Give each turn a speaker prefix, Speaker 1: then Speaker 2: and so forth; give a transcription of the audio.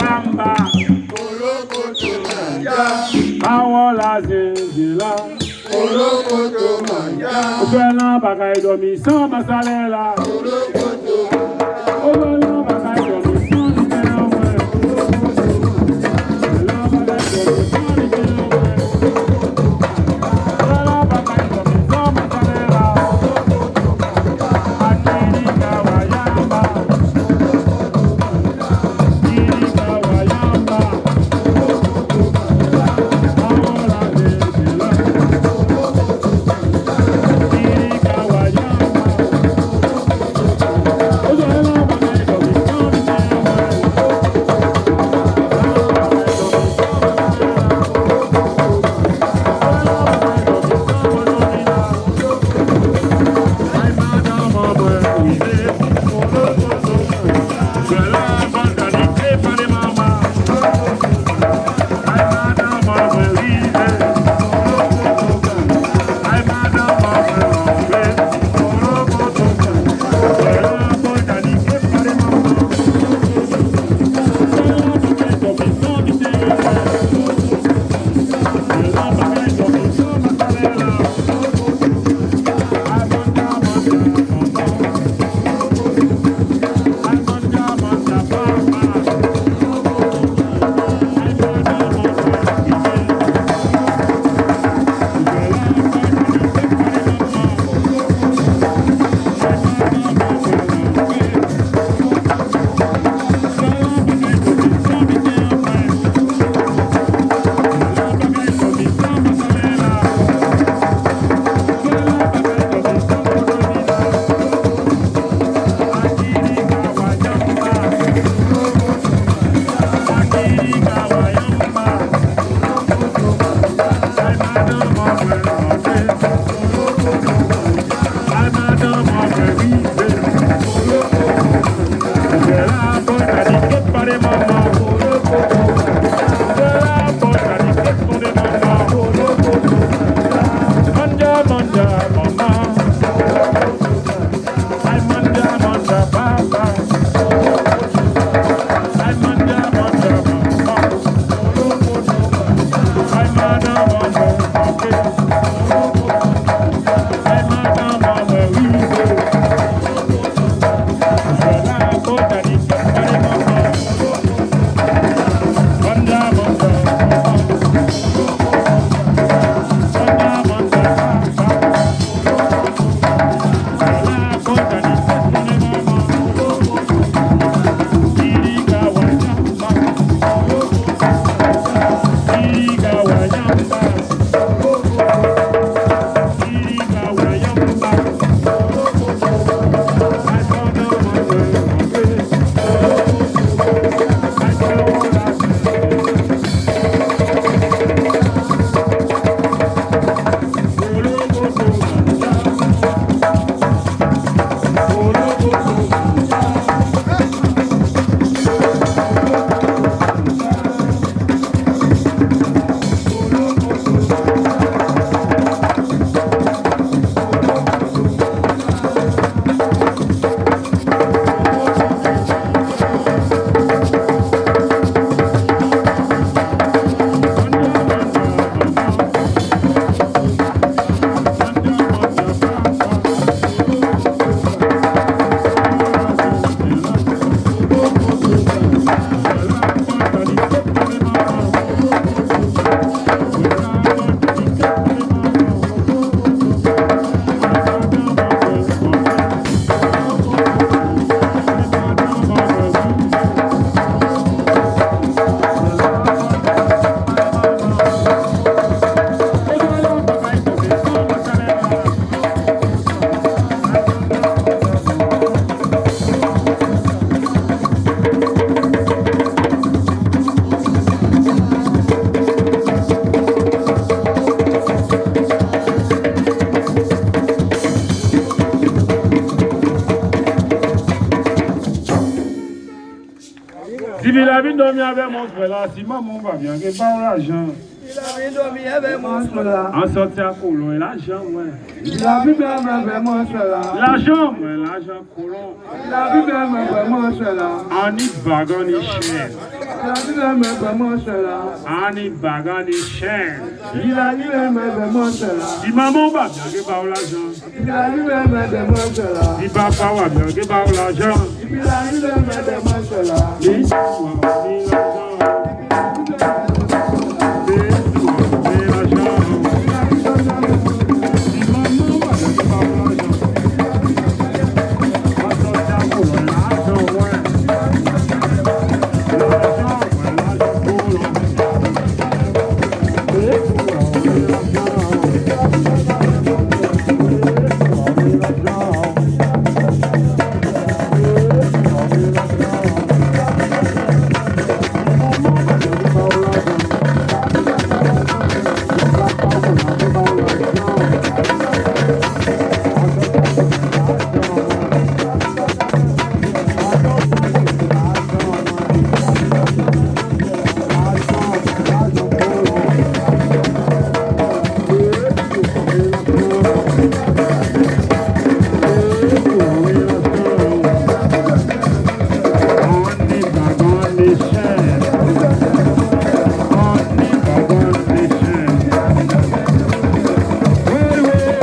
Speaker 1: Wamba,
Speaker 2: Olokoto manja,
Speaker 1: àwọn làzìndìlá.
Speaker 2: Olokoto manja,
Speaker 1: Ògbẹ́lá bàkà ìdọ̀mí sán masalẹ́la.
Speaker 2: Olokoto
Speaker 1: Ògbẹ́lá bàkà ìdọ̀mí sán nìkẹ́ ọmọ ẹ̀. Ògbẹ́lá bàkà ìdọ̀mí sán nìkẹ́ ọmọ ẹ̀. Ògbẹ́lá bàkà ìdọ̀mí sán masalẹ́la. Akiri kawayamba. Akiri kawayamba. Àwọn làzìndìlá. Akiri kawayamba. Ògbẹ́lá bàkà ìdọ̀mí sán nìkẹ́ ọmọ ẹ̀. Si il a vu dormir avec mon frère là, si maman va bien, que pas l'argent.
Speaker 2: Il a vu dormir avec mon frère là.
Speaker 1: En sortir à Colon, l'argent, ouais.
Speaker 2: Il a vu dormir avec mon frère là.
Speaker 1: L'argent, ouais, l'argent Colon.
Speaker 2: Il a vu dormir avec mon frère là.
Speaker 1: En y bague, en y chien. Ani bagani chen.
Speaker 2: Il a dit le même mot cela.
Speaker 1: Di maman va bien que par l'argent.
Speaker 2: Il a dit le même mot cela.
Speaker 1: Di papa va bien que par l'argent.
Speaker 2: Il a dit le même mot cela.
Speaker 1: L'histoire